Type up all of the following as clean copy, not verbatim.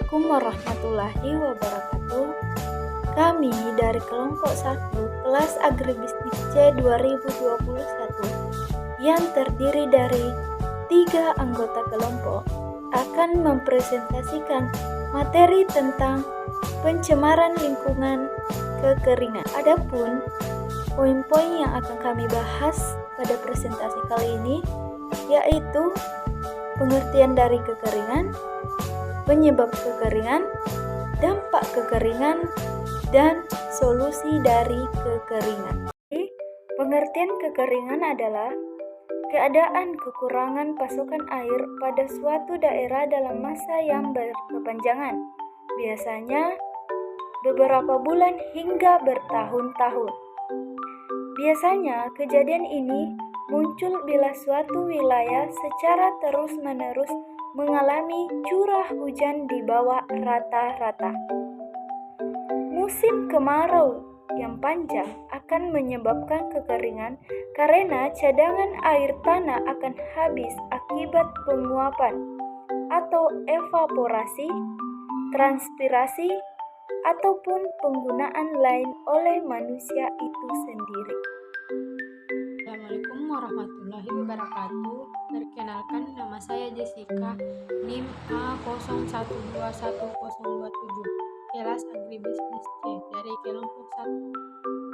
Assalamualaikum warahmatullahi wabarakatuh. Kami dari kelompok 1 kelas Agribisnis C 2021 yang terdiri dari 3 anggota kelompok akan mempresentasikan materi tentang pencemaran lingkungan kekeringan. Adapun poin-poin yang akan kami bahas pada presentasi kali ini yaitu pengertian dari kekeringan, penyebab kekeringan, dampak kekeringan, dan solusi dari kekeringan. Pengertian kekeringan adalah keadaan kekurangan pasokan air pada suatu daerah dalam masa yang berkepanjangan, biasanya beberapa bulan hingga bertahun-tahun. Biasanya kejadian ini muncul bila suatu wilayah secara terus-menerus mengalami curah hujan di bawah rata-rata. Musim kemarau yang panjang akan menyebabkan kekeringan karena cadangan air tanah akan habis akibat penguapan atau evaporasi, transpirasi, ataupun penggunaan lain oleh manusia itu sendiri. Assalamualaikum warahmatullahi wabarakatuh. Perkenalkan, nama saya Jessica, NIM A01211027, kelas Agribisnis C dari kelompok 1.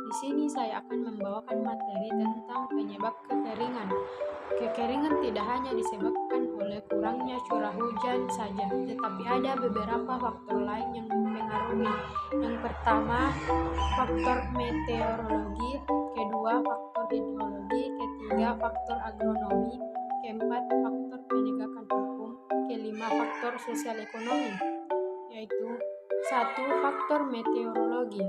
Di sini saya akan membawakan materi tentang penyebab kekeringan. Kekeringan tidak hanya disebabkan oleh kurangnya curah hujan saja, tetapi ada beberapa faktor lain yang mempengaruhi. Yang pertama, faktor meteorologi, kedua, faktor hidrologi, ketiga, faktor agronomi, keempat, faktor penegakan hukum, kelima, faktor sosial ekonomi, yaitu 1. Faktor meteorologi.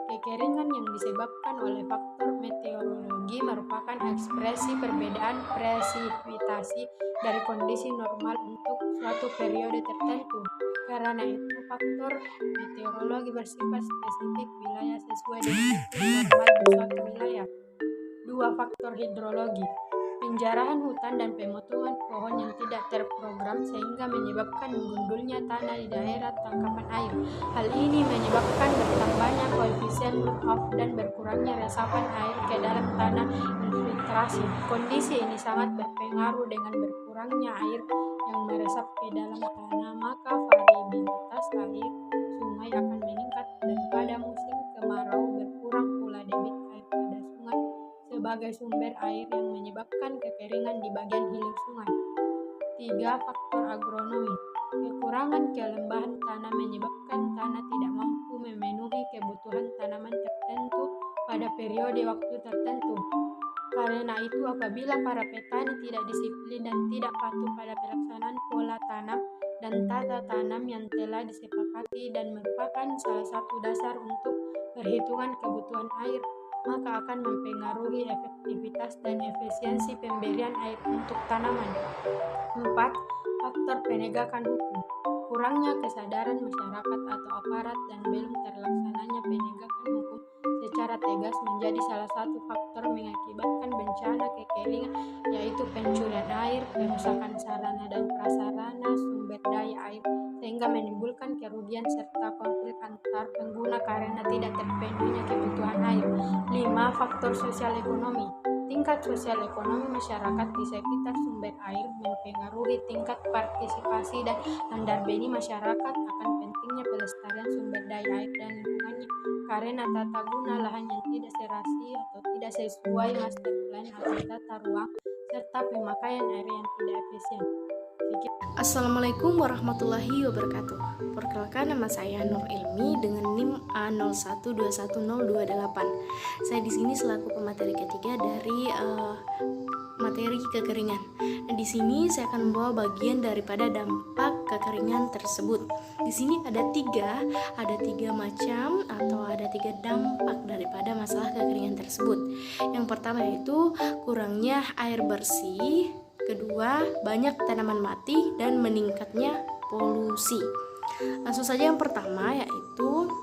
Kekeringan yang disebabkan oleh faktor meteorologi merupakan ekspresi perbedaan presipitasi dari kondisi normal untuk suatu periode tertentu. Karena itu, faktor meteorologi bersifat spesifik wilayah sesuai dengan iklim normal di suatu wilayah. 2. Faktor hidrologi. Penjarahan hutan dan pemotongan pohon yang tidak terprogram sehingga menyebabkan gundulnya tanah di daerah tangkapan air. Hal ini menyebabkan bertambahnya koefisien runoff dan berkurangnya resapan air ke dalam tanah infiltrasi. Kondisi ini sangat berpengaruh dengan berkurangnya air yang meresap ke dalam tanah, maka variabilitas air sungai akan meningkat dan pada musim kemarau berkurang pula debit air pada sungai sebagai sumber air yang menyebabkan kekeringan di bagian hilir sungai. 3. Faktor agronomi. Kekurangan kelembahan tanah menyebabkan tanah tidak mampu memenuhi kebutuhan tanaman tertentu pada periode waktu tertentu. Karena itu, apabila para petani tidak disiplin dan tidak patuh pada pelaksanaan pola tanam dan tata tanam yang telah disepakati dan merupakan salah satu dasar untuk perhitungan kebutuhan air, maka akan mempengaruhi efektivitas dan efisiensi pemberian air untuk tanaman. 4. Faktor penegakan hukum. Kurangnya kesadaran masyarakat atau aparat dan belum terlaksananya penegakan hukum secara tegas menjadi salah satu faktor mengakibatkan bencana kekeringan, yaitu pencurian air, kerusakan sarana dan prasarana sumber daya air, sehingga menimbulkan kerugian serta konflik antar pengguna karena tidak terpenuhinya kebutuhan air. 5. Faktor sosial ekonomi. Tingkat sosial ekonomi masyarakat di sekitar sumber air mempengaruhi tingkat partisipasi dan landar beni masyarakat akan pentingnya pelestarian sumber daya air dan lingkungannya, karena tata guna lahan yang tidak serasi atau tidak sesuai master plan atau tata ruang, serta pemakaian air yang tidak efisien. Assalamualaikum warahmatullahi wabarakatuh. Perkenalkan, nama saya Nur Ilmi dengan NIM A01211028. Saya di sini selaku pemateri ketiga dari materi kekeringan. Nah, di sini saya akan membawa bagian daripada dampak kekeringan tersebut. Di sini ada tiga macam atau ada 3 dampak daripada masalah kekeringan tersebut. Yang pertama yaitu kurangnya air bersih. Kedua, banyak tanaman mati dan meningkatnya polusi. Langsung saja yang pertama yaitu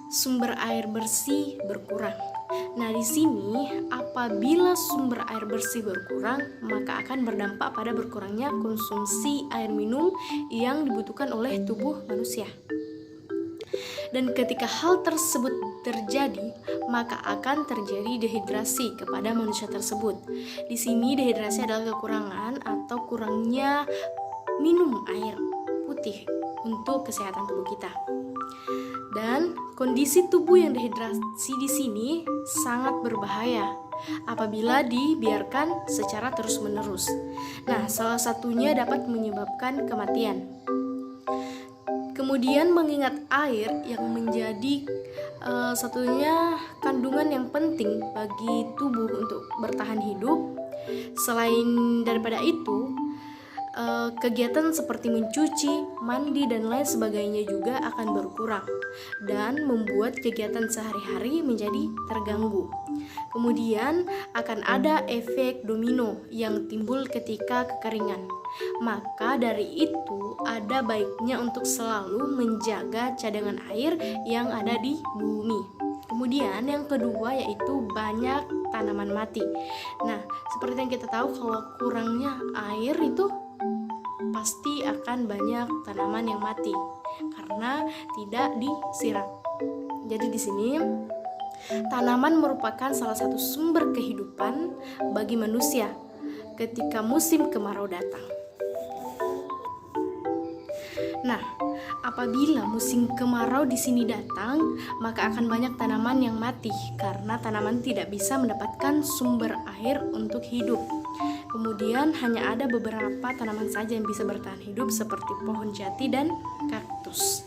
sumber air bersih berkurang. Nah, di sini apabila sumber air bersih berkurang, maka akan berdampak pada berkurangnya konsumsi air minum yang dibutuhkan oleh tubuh manusia. Dan ketika hal tersebut terjadi, maka akan terjadi dehidrasi kepada manusia tersebut. Di sini dehidrasi adalah kekurangan atau kurangnya minum air putih untuk kesehatan tubuh kita. Dan kondisi tubuh yang dehidrasi di sini sangat berbahaya apabila dibiarkan secara terus-menerus. Nah, salah satunya dapat menyebabkan kematian. Kemudian mengingat air yang menjadi satunya kandungan yang penting bagi tubuh untuk bertahan hidup. Selain daripada itu, kegiatan seperti mencuci, mandi, dan lain sebagainya juga akan berkurang dan membuat kegiatan sehari-hari menjadi terganggu. Kemudian akan ada efek domino yang timbul ketika kekeringan. Maka dari itu ada baiknya untuk selalu menjaga cadangan air yang ada di bumi. Kemudian yang kedua yaitu banyak tanaman mati. Nah, seperti yang kita tahu kalau kurangnya air itu pasti akan banyak tanaman yang mati karena tidak disiram. Jadi di sini tanaman merupakan salah satu sumber kehidupan bagi manusia ketika musim kemarau datang. Nah, apabila musim kemarau di sini datang, maka akan banyak tanaman yang mati karena tanaman tidak bisa mendapatkan sumber air untuk hidup. Kemudian hanya ada beberapa tanaman saja yang bisa bertahan hidup seperti pohon jati dan kaktus.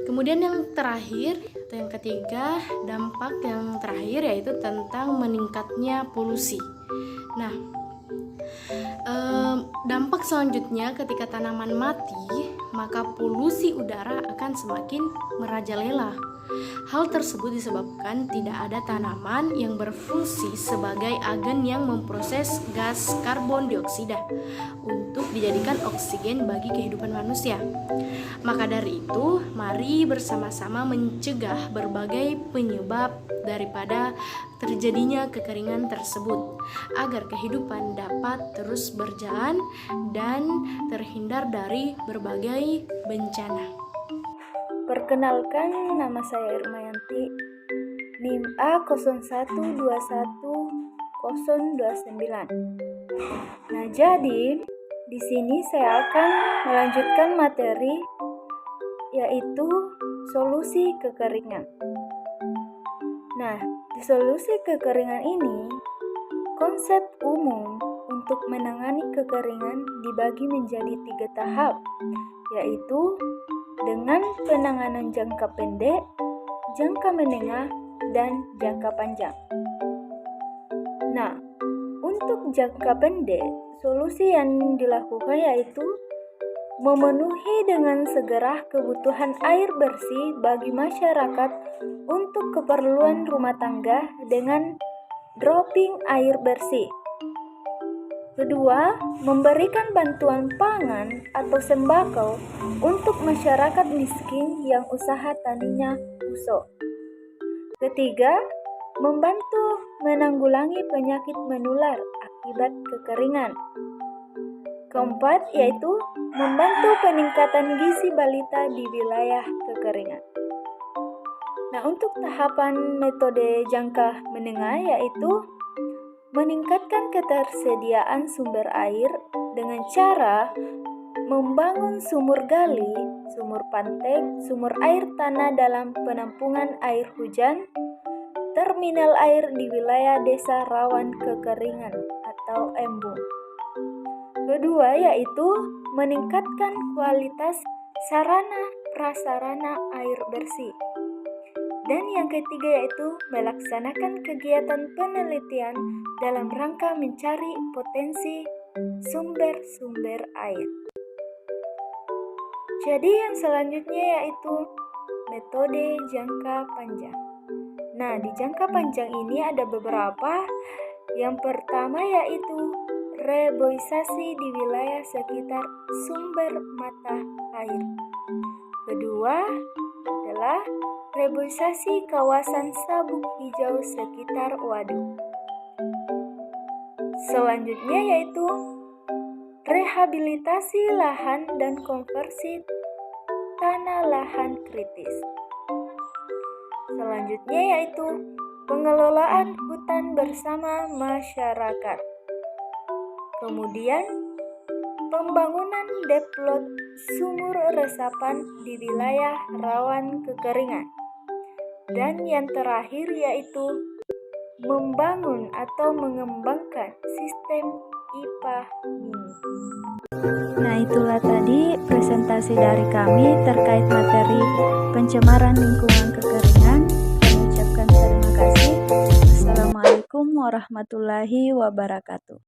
Kemudian yang terakhir atau yang ketiga, dampak yang terakhir yaitu tentang meningkatnya polusi. Nah, dampak selanjutnya ketika tanaman mati, maka polusi udara akan semakin merajalela. Hal tersebut disebabkan tidak ada tanaman yang berfungsi sebagai agen yang memproses gas karbon dioksida untuk dijadikan oksigen bagi kehidupan manusia. Maka dari itu, mari bersama-sama mencegah berbagai penyebab daripada terjadinya kekeringan tersebut agar kehidupan dapat terus berjalan dan terhindar dari berbagai bencana. Perkenalkan, nama saya Irmayanti, NIM A01211029. Nah, jadi di sini saya akan melanjutkan materi yaitu solusi kekeringan. Nah, di solusi kekeringan ini, konsep umum untuk menangani kekeringan dibagi menjadi 3 tahap, yaitu dengan penanganan jangka pendek, jangka menengah, dan jangka panjang. Nah, untuk jangka pendek, solusi yang dilakukan yaitu memenuhi dengan segera kebutuhan air bersih bagi masyarakat untuk keperluan rumah tangga dengan dropping air bersih. Kedua, memberikan bantuan pangan atau sembako untuk masyarakat miskin yang usaha taninya usok. Ketiga, membantu menanggulangi penyakit menular akibat kekeringan. Keempat, yaitu membantu peningkatan gizi balita di wilayah kekeringan. Nah, untuk tahapan metode jangka menengah yaitu meningkatkan ketersediaan sumber air dengan cara membangun sumur gali, sumur pantek, sumur air tanah dalam penampungan air hujan, terminal air di wilayah desa rawan kekeringan atau embung. Kedua yaitu meningkatkan kualitas sarana prasarana air bersih. Dan yang ketiga yaitu melaksanakan kegiatan penelitian dalam rangka mencari potensi sumber-sumber air. Jadi yang selanjutnya yaitu metode jangka panjang. Nah, di jangka panjang ini ada beberapa. Yang pertama yaitu reboisasi di wilayah sekitar sumber mata air. Kedua adalah reboisasi kawasan sabuk hijau sekitar waduk. Selanjutnya yaitu rehabilitasi lahan dan konversi tanah lahan kritis. Selanjutnya yaitu pengelolaan hutan bersama masyarakat. Kemudian pembangunan deplot sumur resapan di wilayah rawan kekeringan. Dan yang terakhir yaitu membangun atau mengembangkan sistem IPA mini. Nah, itulah tadi presentasi dari kami terkait materi pencemaran lingkungan kekeringan. Kami ucapkan terima kasih. Wassalamualaikum warahmatullahi wabarakatuh.